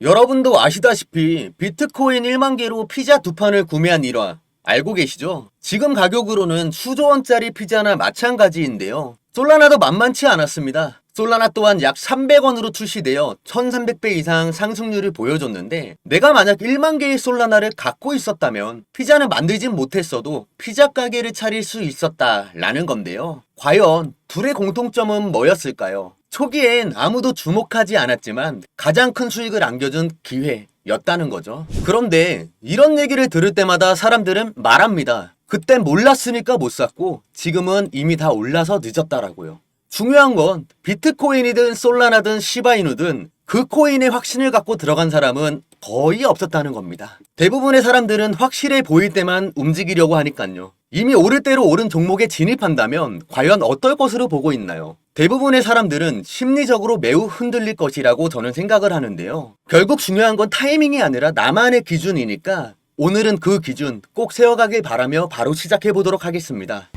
여러분도 아시다시피 비트코인 1만 개로 피자 2판을 구매한 일화 알고 계시죠? 지금 가격으로는 수조 원짜리 피자나 마찬가지인데요. 솔라나도 만만치 않았습니다. 솔라나 또한 약 300원으로 출시되어 1300배 이상 상승률을 보여줬는데, 내가 만약 1만 개의 솔라나를 갖고 있었다면 피자는 만들진 못했어도 피자 가게를 차릴 수 있었다라는 건데요. 과연 둘의 공통점은 뭐였을까요? 초기엔 아무도 주목하지 않았지만 가장 큰 수익을 안겨준 기회였다는 거죠. 그런데 이런 얘기를 들을 때마다 사람들은 말합니다. 그땐 몰랐으니까 못 샀고 지금은 이미 다 올라서 늦었다라고요. 중요한 건 비트코인이든 솔라나든 시바이누든 그 코인에 확신을 갖고 들어간 사람은 거의 없었다는 겁니다. 대부분의 사람들은 확실해 보일 때만 움직이려고 하니깐요. 이미 오를 대로 오른 종목에 진입한다면 과연 어떨 것으로 보고 있나요? 대부분의 사람들은 심리적으로 매우 흔들릴 것이라고 저는 생각을 하는데요. 결국 중요한 건 타이밍이 아니라 나만의 기준이니까 오늘은 그 기준 꼭 세워가길 바라며 바로 시작해 보도록 하겠습니다.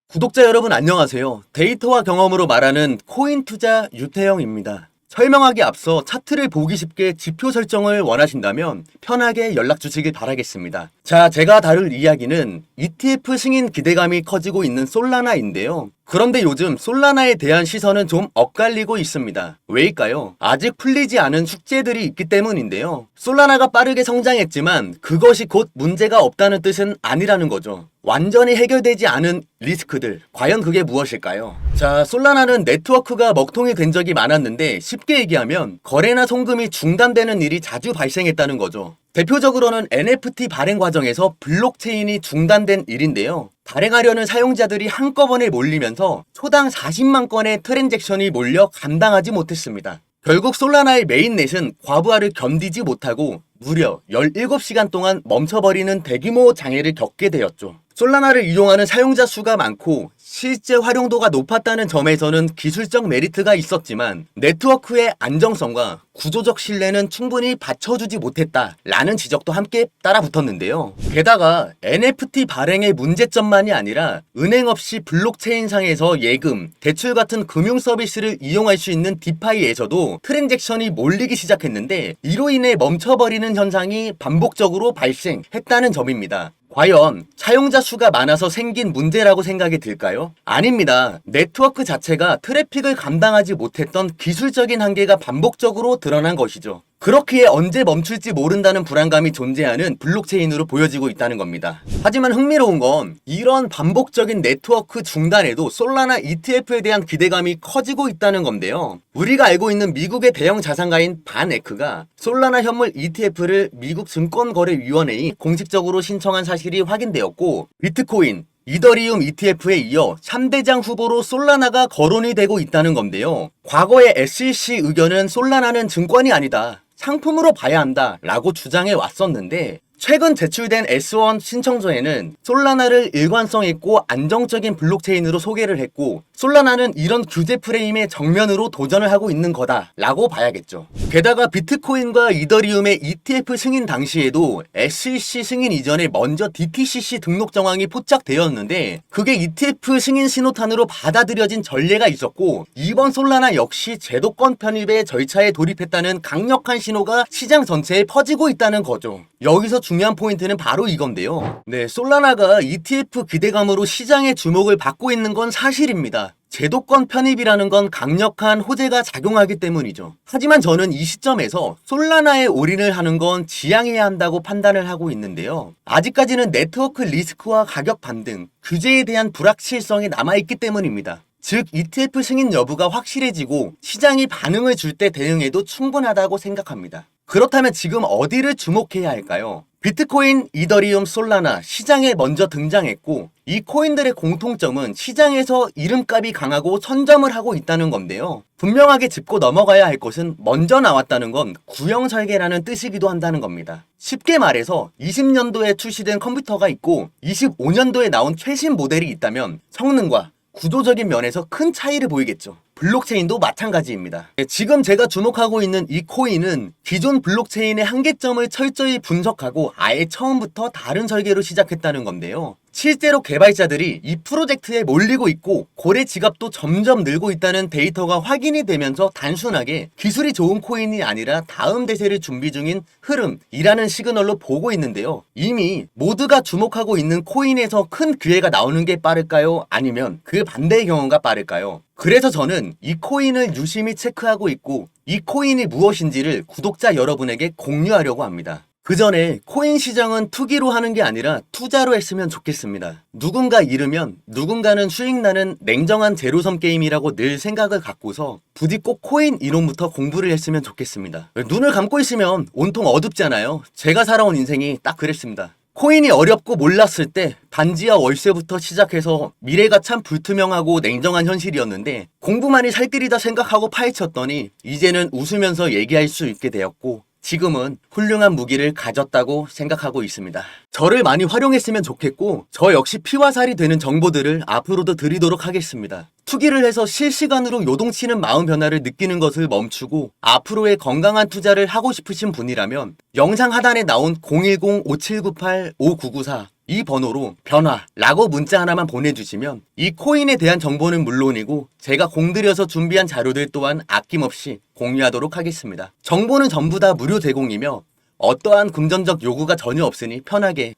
구독자 여러분 안녕하세요. 데이터와 경험으로 말하는 코인 투자 유태영입니다. 설명하기 앞서 차트를 보기 쉽게 지표 설정을 원하신다면 편하게 연락 주시길 바라겠습니다. 자, 제가 다룰 이야기는 ETF 승인 기대감이 커지고 있는 솔라나인데요. 그런데 요즘 솔라나에 대한 시선은 좀 엇갈리고 있습니다. 왜일까요? 아직 풀리지 않은 숙제들이 있기 때문인데요. 솔라나가 빠르게 성장했지만 그것이 곧 문제가 없다는 뜻은 아니라는 거죠. 완전히 해결되지 않은 리스크들, 과연 그게 무엇일까요? 자, 솔라나는 네트워크가 먹통이 된 적이 많았는데 쉽게 얘기하면 거래나 송금이 중단되는 일이 자주 발생했다는 거죠. 대표적으로는 NFT 발행 과정에서 블록체인이 중단된 일인데요. 발행하려는 사용자들이 한꺼번에 몰리면서 초당 40만 건의 트랜잭션이 몰려 감당하지 못했습니다. 결국 솔라나의 메인넷은 과부하를 견디지 못하고 무려 17시간 동안 멈춰버리는 대규모 장애를 겪게 되었죠. 솔라나를 이용하는 사용자 수가 많고 실제 활용도가 높았다는 점에서는 기술적 메리트가 있었지만 네트워크의 안정성과 구조적 신뢰는 충분히 받쳐주지 못했다라는 지적도 함께 따라붙었는데요. 게다가 NFT 발행의 문제점만이 아니라 은행 없이 블록체인상에서 예금, 대출 같은 금융 서비스를 이용할 수 있는 디파이에서도 트랜잭션이 몰리기 시작했는데 이로 인해 멈춰버리는 현상이 반복적으로 발생했다는 점입니다. 과연 사용자 수가 많아서 생긴 문제라고 생각이 들까요? 아닙니다. 네트워크 자체가 트래픽을 감당하지 못했던 기술적인 한계가 반복적으로 드러난 것이죠. 그렇기에 언제 멈출지 모른다는 불안감이 존재하는 블록체인으로 보여지고 있다는 겁니다. 하지만 흥미로운 건 이런 반복적인 네트워크 중단에도 솔라나 ETF에 대한 기대감이 커지고 있다는 건데요. 우리가 알고 있는 미국의 대형 자산가인 반에크가 솔라나 현물 ETF를 미국 증권거래위원회에 공식적으로 신청한 사실이 확인되었고, 비트코인, 이더리움 ETF에 이어 3대장 후보로 솔라나가 거론이 되고 있다는 건데요. 과거의 SEC 의견은 솔라나는 증권이 아니다, 상품으로 봐야 한다 라고 주장해 왔었는데, 최근 제출된 S1 신청서에는 솔라나를 일관성 있고 안정적인 블록체인으로 소개를 했고, 솔라나는 이런 규제 프레임에 정면으로 도전을 하고 있는 거다 라고 봐야겠죠. 게다가 비트코인과 이더리움의 ETF 승인 당시에도 SEC 승인 이전에 먼저 DTCC 등록 정황이 포착되었는데 그게 ETF 승인 신호탄으로 받아들여진 전례가 있었고, 이번 솔라나 역시 제도권 편입의 절차에 돌입했다는 강력한 신호가 시장 전체에 퍼지고 있다는 거죠. 여기서 중요한 포인트는 바로 이건데요. 네, 솔라나가 ETF 기대감으로 시장의 주목을 받고 있는 건 사실입니다. 제도권 편입이라는 건 강력한 호재가 작용하기 때문이죠. 하지만 저는 이 시점에서 솔라나에 올인을 하는 건 지양해야 한다고 판단을 하고 있는데요. 아직까지는 네트워크 리스크와 가격 반등, 규제에 대한 불확실성이 남아있기 때문입니다. 즉 ETF 승인 여부가 확실해지고 시장이 반응을 줄 때 대응해도 충분하다고 생각합니다. 그렇다면 지금 어디를 주목해야 할까요? 비트코인, 이더리움, 솔라나 시장에 먼저 등장했고, 이 코인들의 공통점은 시장에서 이름값이 강하고 선점을 하고 있다는 건데요. 분명하게 짚고 넘어가야 할 것은 먼저 나왔다는 건 구형 설계라는 뜻이기도 한다는 겁니다. 쉽게 말해서 20년도에 출시된 컴퓨터가 있고 25년도에 나온 최신 모델이 있다면 성능과 구조적인 면에서 큰 차이를 보이겠죠. 블록체인도 마찬가지입니다. 지금 제가 주목하고 있는 이 코인은 기존 블록체인의 한계점을 철저히 분석하고 아예 처음부터 다른 설계로 시작했다는 건데요. 실제로 개발자들이 이 프로젝트에 몰리고 있고 고래 지갑도 점점 늘고 있다는 데이터가 확인이 되면서 단순하게 기술이 좋은 코인이 아니라 다음 대세를 준비 중인 흐름이라는 시그널로 보고 있는데요. 이미 모두가 주목하고 있는 코인에서 큰 기회가 나오는 게 빠를까요? 아니면 그 반대의 경우가 빠를까요? 그래서 저는 이 코인을 유심히 체크하고 있고 이 코인이 무엇인지를 구독자 여러분에게 공유하려고 합니다. 그 전에 코인 시장은 투기로 하는 게 아니라 투자로 했으면 좋겠습니다. 누군가 잃으면 누군가는 수익나는 냉정한 제로섬 게임이라고 늘 생각을 갖고서 부디 꼭 코인 이론부터 공부를 했으면 좋겠습니다. 눈을 감고 있으면 온통 어둡잖아요. 제가 살아온 인생이 딱 그랬습니다. 코인이 어렵고 몰랐을 때 반지하 월세부터 시작해서 미래가 참 불투명하고 냉정한 현실이었는데 공부만이 살 길이다 생각하고 파헤쳤더니 이제는 웃으면서 얘기할 수 있게 되었고 지금은 훌륭한 무기를 가졌다고 생각하고 있습니다. 저를 많이 활용했으면 좋겠고 저 역시 피와 살이 되는 정보들을 앞으로도 드리도록 하겠습니다. 투기를 해서 실시간으로 요동치는 마음 변화를 느끼는 것을 멈추고 앞으로의 건강한 투자를 하고 싶으신 분이라면 영상 하단에 나온 010-5798-5994 이 번호로 변화라고 문자 하나만 보내주시면 이 코인에 대한 정보는 물론이고 제가 공들여서 준비한 자료들 또한 아낌없이 공유하도록 하겠습니다. 정보는 전부 다 무료 제공이며 어떠한 금전적 요구가 전혀 없으니 편하게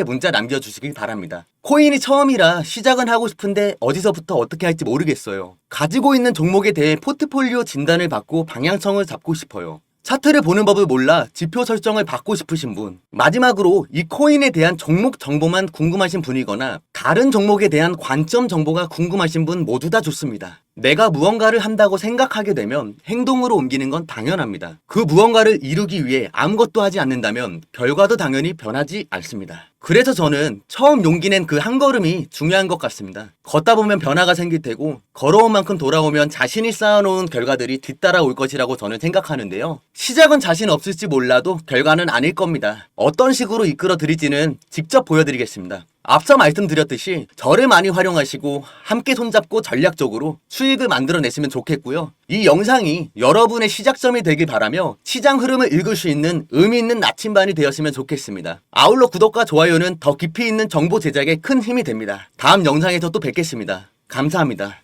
문자 남겨주시길 바랍니다. 코인이 처음이라 시작은 하고 싶은데 어디서부터 어떻게 할지 모르겠어요. 가지고 있는 종목에 대해 포트폴리오 진단을 받고 방향성을 잡고 싶어요. 차트를 보는 법을 몰라 지표 설정을 받고 싶으신 분, 마지막으로 이 코인에 대한 종목 정보만 궁금하신 분이거나 다른 종목에 대한 관점 정보가 궁금하신 분 모두 다 좋습니다. 내가 무언가를 한다고 생각하게 되면 행동으로 옮기는 건 당연합니다. 그 무언가를 이루기 위해 아무것도 하지 않는다면 결과도 당연히 변하지 않습니다. 그래서 저는 처음 용기 낸 그 한 걸음이 중요한 것 같습니다. 걷다 보면 변화가 생길 테고 걸어온 만큼 돌아오면 자신이 쌓아놓은 결과들이 뒤따라올 것이라고 저는 생각하는데요. 시작은 자신 없을지 몰라도 결과는 아닐 겁니다. 어떤 식으로 이끌어 드릴지는 직접 보여드리겠습니다. 앞서 말씀드렸듯이 저를 많이 활용하시고 함께 손잡고 전략적으로 수익을 만들어내시면 좋겠고요. 이 영상이 여러분의 시작점이 되길 바라며 시장 흐름을 읽을 수 있는 의미 있는 나침반이 되었으면 좋겠습니다. 아울러 구독과 좋아요는 더 깊이 있는 정보 제작에 큰 힘이 됩니다. 다음 영상에서 또 뵙겠습니다. 감사합니다.